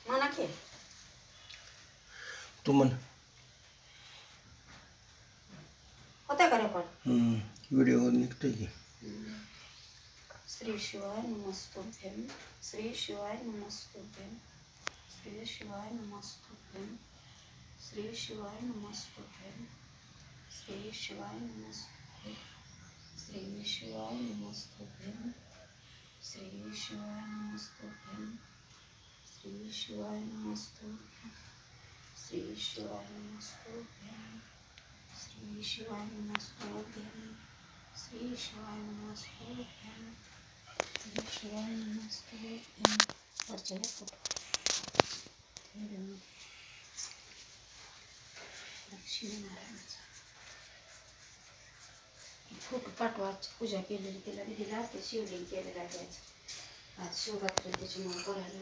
म्हणा की तू म्हण. होता का रेकॉर्ड? व्हिडिओ निघतोय की. श्री शिवाय नमस्तुभ्यं, श्री शिवाय नमस्तुभ्यं, श्री शिवाय नमस्तुभ्यं, श्री शिवाय नमस्तुभ्यं, श्री शिवाय नमस्तुभ्यं, श्री शिवाय नमस्तुभ्यं, श्री शिवाय नमस्तुभ्यं, श्री शिवाय नमस्तुभ्यं, श्री शिवाय नमस्तुभ्यं, श्री शिवाय नमस्तुभ्यं, श्री शिवाय नमस्तुभ्यं, श्री शिवाय नमस्तुभ्यं. वरच्या फोटो लक्ष्मीनारायणाचा फोटो पाठवायची. पूजा केलेली तिला दिला ते शिवलिंग केलेला द्यायचं. आज शिवरात्री त्याच्यामुळे करायला